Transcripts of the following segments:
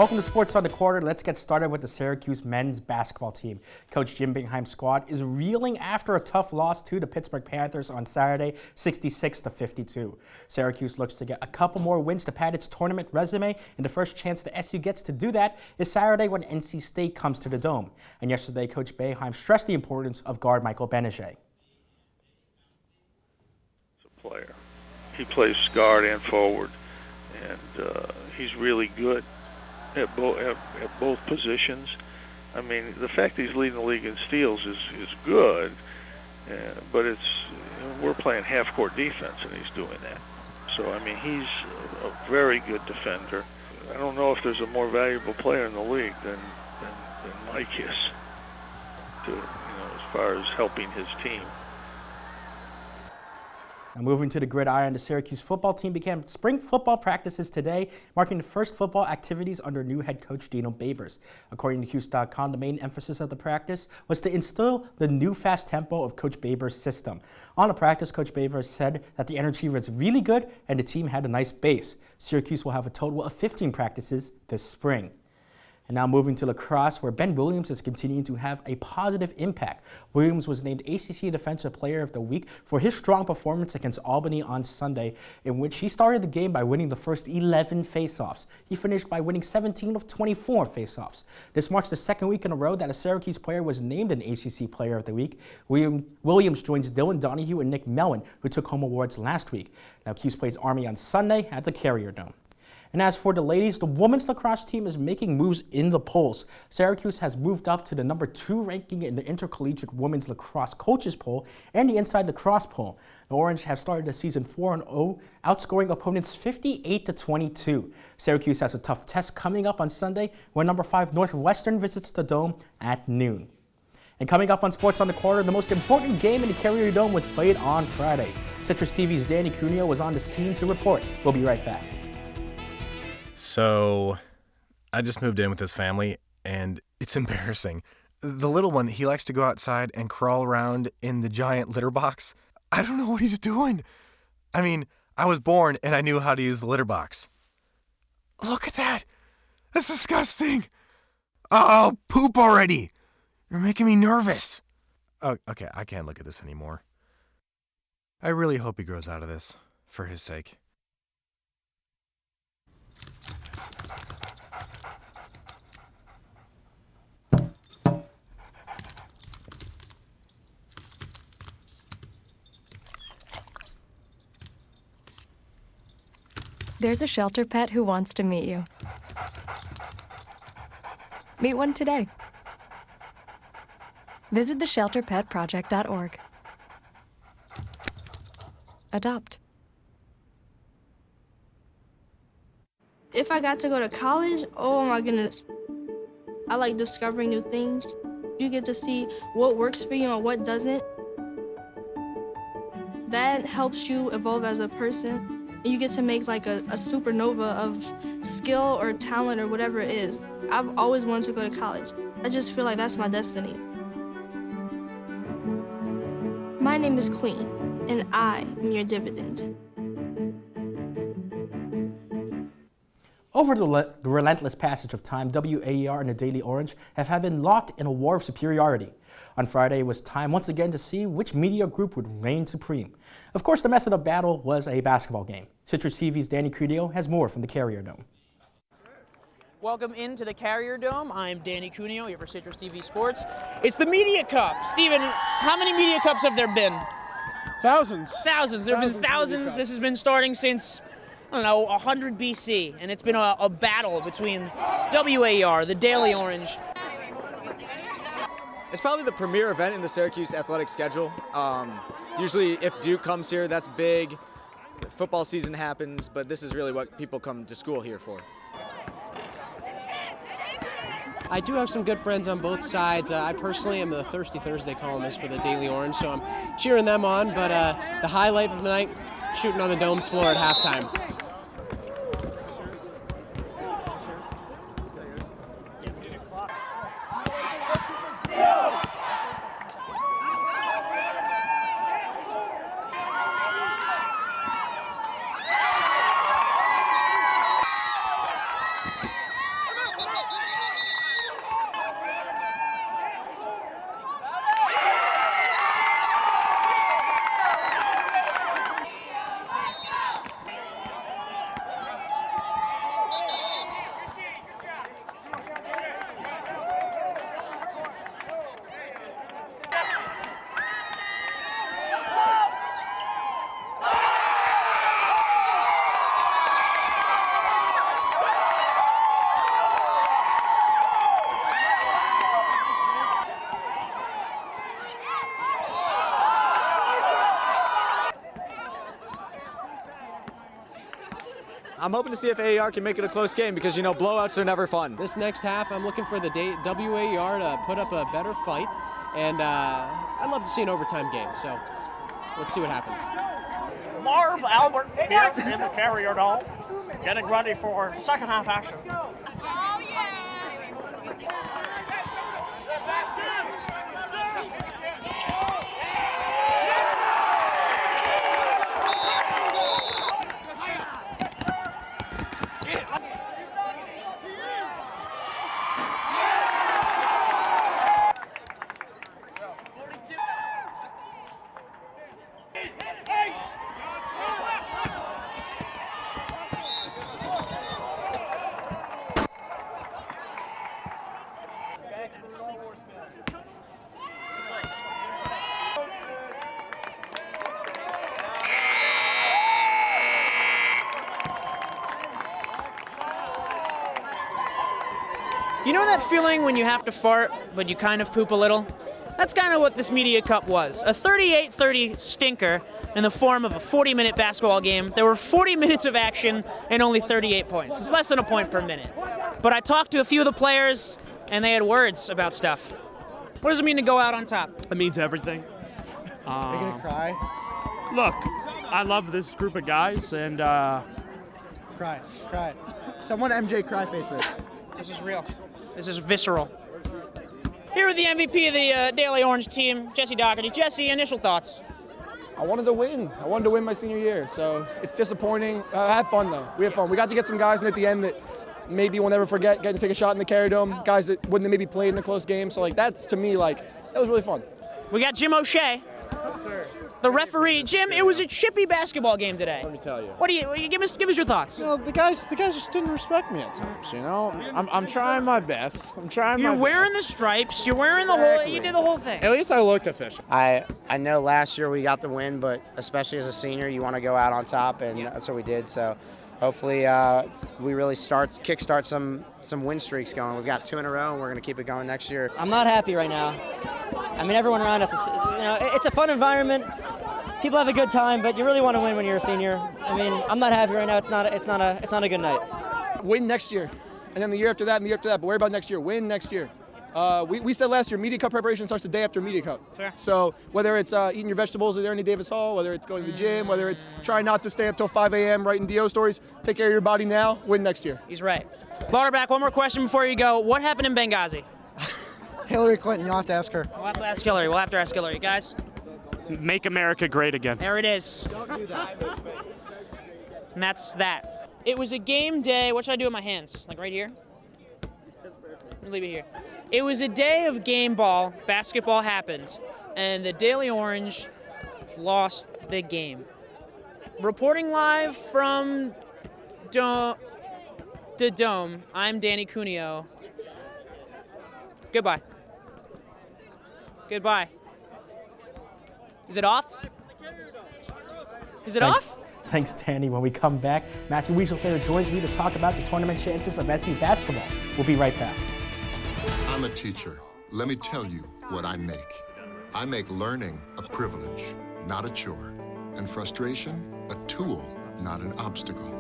Welcome to Sports on the Quarter. Let's get started with the Syracuse men's basketball team. Coach Jim Bingheim's squad is reeling after a tough loss to the Pittsburgh Panthers on Saturday, 66-52. Syracuse looks to get a couple more wins to pad its tournament resume, and the first chance the SU gets to do that is Saturday when NC State comes to the Dome. And yesterday, Coach Bingheim stressed the importance of guard Michael Benege. Player. He plays guard and forward, and he's really good at both positions. I mean, the fact that he's leading the league in steals is good, but we're playing half-court defense, and he's doing that. So, I mean, he's a very good defender. I don't know if there's a more valuable player in the league than Mike is, as far as helping his team. Now moving to the gridiron, the Syracuse football team began spring football practices today, marking the first football activities under new head coach Dino Babers. According to Hughes.com, the main emphasis of the practice was to instill the new fast tempo of Coach Babers' system. On the practice, Coach Babers said that the energy was really good and the team had a nice base. Syracuse will have a total of 15 practices this spring. And now moving to lacrosse, where Ben Williams is continuing to have a positive impact. Williams was named ACC Defensive Player of the Week for his strong performance against Albany on Sunday, in which he started the game by winning the first 11 faceoffs. He finished by winning 17 of 24 faceoffs. This marks the second week in a row that a Syracuse player was named an ACC Player of the Week. Williams joins Dylan Donahue and Nick Mellon, who took home awards last week. Now, Cuse plays Army on Sunday at the Carrier Dome. And as for the ladies, the women's lacrosse team is making moves in the polls. Syracuse has moved up to the number 2 ranking in the Intercollegiate Women's Lacrosse Coaches Poll and the Inside Lacrosse Poll. The Orange have started the season 4-0, outscoring opponents 58-22. Syracuse has a tough test coming up on Sunday when number 5 Northwestern visits the Dome at noon. And coming up on Sports on the Quarter, the most important game in the Carrier Dome was played on Friday. CitrusTV's Danny Cuneo was on the scene to report. We'll be right back. So I just moved in with his family, and it's embarrassing. The little one, he likes to go outside and crawl around in the giant litter box. I don't know what he's doing. I mean, I was born, and I knew how to use the litter box. Look at that. That's disgusting. Oh, poop already. You're making me nervous. Oh, okay, I can't look at this anymore. I really hope he grows out of this, for his sake. There's a shelter pet who wants to meet you. Meet one today. Visit theshelterpetproject.org. Adopt. If I got to go to college, oh my goodness. I like discovering new things. You get to see what works for you and what doesn't. That helps you evolve as a person. You get to make like a supernova of skill or talent or whatever it is. I've always wanted to go to college. I just feel like that's my destiny. My name is Queen, and I am your dividend. Over the relentless passage of time, WAER and the Daily Orange have been locked in a war of superiority. On Friday, it was time once again to see which media group would reign supreme. Of course, the method of battle was a basketball game. CitrusTV's Danny Cuneo has more from the Carrier Dome. Welcome into the Carrier Dome. I'm Danny Cuneo here for Citrus TV Sports. It's the Media Cup. Steven, how many Media Cups have there been? Thousands. Thousands. There have been thousands. This has been starting since, I don't know, 100 BC, and it's been a battle between WAER, the Daily Orange. It's probably the premier event in the Syracuse athletic schedule. Usually if Duke comes here, that's big. Football season happens, but this is really what people come to school here for. I do have some good friends on both sides. I personally am the Thirsty Thursday columnist for the Daily Orange, so I'm cheering them on, but the highlight of the night, shooting on the Dome's floor at halftime. I'm hoping to see if AER can make it a close game because, you know, blowouts are never fun. This next half, I'm looking for the WAER to put up a better fight, and I'd love to see an overtime game, so let's see what happens. Marv Albert here in the Carrier Dome, getting ready for second half action. Oh, yeah! You know that feeling when you have to fart, but you kind of poop a little? That's kind of what this Media Cup was. A 38-30 stinker in the form of a 40-minute basketball game. There were 40 minutes of action and only 38 points. It's less than a point per minute. But I talked to a few of the players, and they had words about stuff. What does it mean to go out on top? It means everything. Are you gonna cry? Look, I love this group of guys, and Cry. Someone MJ cry face this. This is real. This is visceral. Here with the MVP of the Daily Orange team, Jesse Doherty. Jesse, initial thoughts? I wanted to win. I wanted to win my senior year, so it's disappointing. I had fun, though. We had fun. We got to get some guys in at the end that maybe we'll never forget, getting to take a shot in the Carrier Dome, guys that wouldn't have maybe played in a close game. So, like, that's, to me, like, that was really fun. We got Jim O'Shea. Yes, sir. The referee. Jim, it was a chippy basketball game today. Let me tell you. What do you give us your thoughts? You know, the guys just didn't respect me at times, you know? I'm trying my best. You're wearing the stripes, you're wearing the whole, you did the whole thing. At least I looked official. I know last year we got the win, but especially as a senior, you want to go out on top, and that's what we did. So hopefully we really kickstart some win streaks going. We've got 2 in a row, and we're going to keep it going next year. I'm not happy right now. I mean, everyone around us is, it's a fun environment. People have a good time, but you really want to win when you're a senior. I mean, I'm not happy right now. It's not a good night. Win next year, and then the year after that, and the year after that. But worry about next year. Win next year. We said last year, Media Cup preparation starts the day after Media Cup. Sure. So whether it's eating your vegetables at Ernie Davis Hall, whether it's going to the gym, whether it's trying not to stay up till 5 a.m. writing DO stories, take care of your body now, win next year. He's right. Lauderback, one more question before you go. What happened in Benghazi? Hillary Clinton, you'll have to ask her. We'll have to ask Hillary. We'll have to ask Hillary. Guys? make America great again. There it is. Don't do that. And that's that. It was a game day. What should I do with my hands? Like right here? Let me leave it here. It was a day of game ball. Basketball happened. And the Daily Orange lost the game. Reporting live from the Dome, I'm Danny Cuneo. Goodbye. Goodbye. Is it off? Is it off? Thanks, Danny. When we come back, Matthew Wieselthaler joins me to talk about the tournament chances of SU basketball. We'll be right back. I'm a teacher. Let me tell you what I make. I make learning a privilege, not a chore, and frustration a tool, not an obstacle.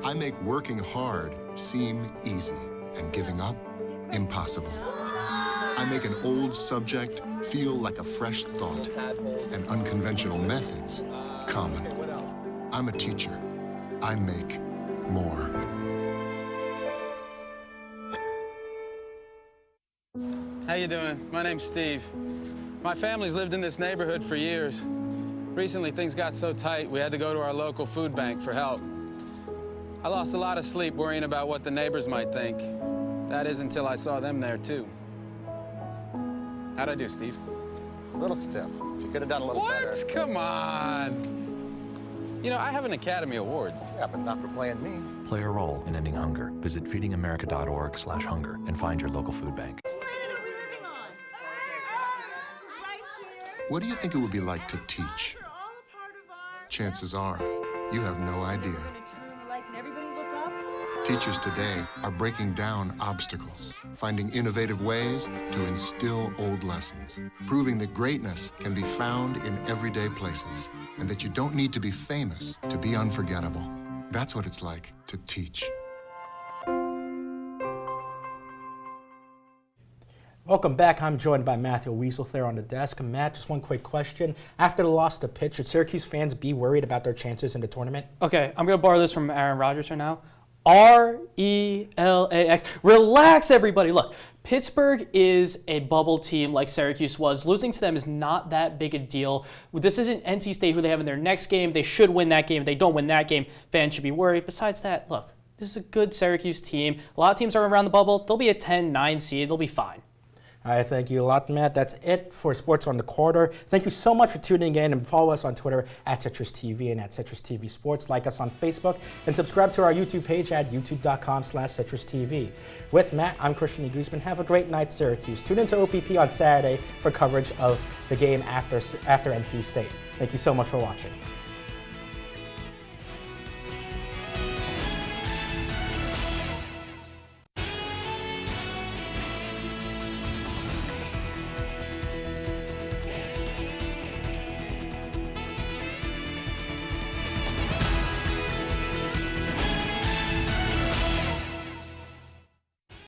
I make working hard seem easy and giving up impossible. I make an old subject feel like a fresh thought and unconventional methods common. I'm a teacher. I make more. How you doing? My name's Steve. My family's lived in this neighborhood for years. Recently, things got so tight, we had to go to our local food bank for help. I lost a lot of sleep worrying about what the neighbors might think. That is until I saw them there, too. How'd I do, Steve? A little stiff. You could have done a little better. What? Come on. You know, I have an Academy Award. Yeah, but not for playing me. Play a role in ending hunger. Visit feedingamerica.org/hunger and find your local food bank. What do you think it would be like to teach? Chances are, you have no idea. Teachers today are breaking down obstacles, finding innovative ways to instill old lessons, proving that greatness can be found in everyday places, and that you don't need to be famous to be unforgettable. That's what it's like to teach. Welcome back. I'm joined by Matthew Weasel there on the desk. Matt, just one quick question. After the loss to Pitt, should Syracuse fans be worried about their chances in the tournament? Okay, I'm going to borrow this from Aaron Rodgers right now. RELAX. Relax, everybody. Look, Pittsburgh is a bubble team like Syracuse was. Losing to them is not that big a deal. This isn't NC State who they have in their next game. They should win that game. If they don't win that game, fans should be worried. Besides that, look, this is a good Syracuse team. A lot of teams are around the bubble. They'll be a 10-9 seed. They'll be fine. All right, thank you a lot, Matt. That's it for Sports on the Quarter. Thank you so much for tuning in, and follow us on Twitter at CitrusTV and at CitrusTV Sports. Like us on Facebook and subscribe to our YouTube page at youtube.com/CitrusTV. With Matt, I'm Christian E. Guzman. Have a great night, Syracuse. Tune into OPP on Saturday for coverage of the game after NC State. Thank you so much for watching.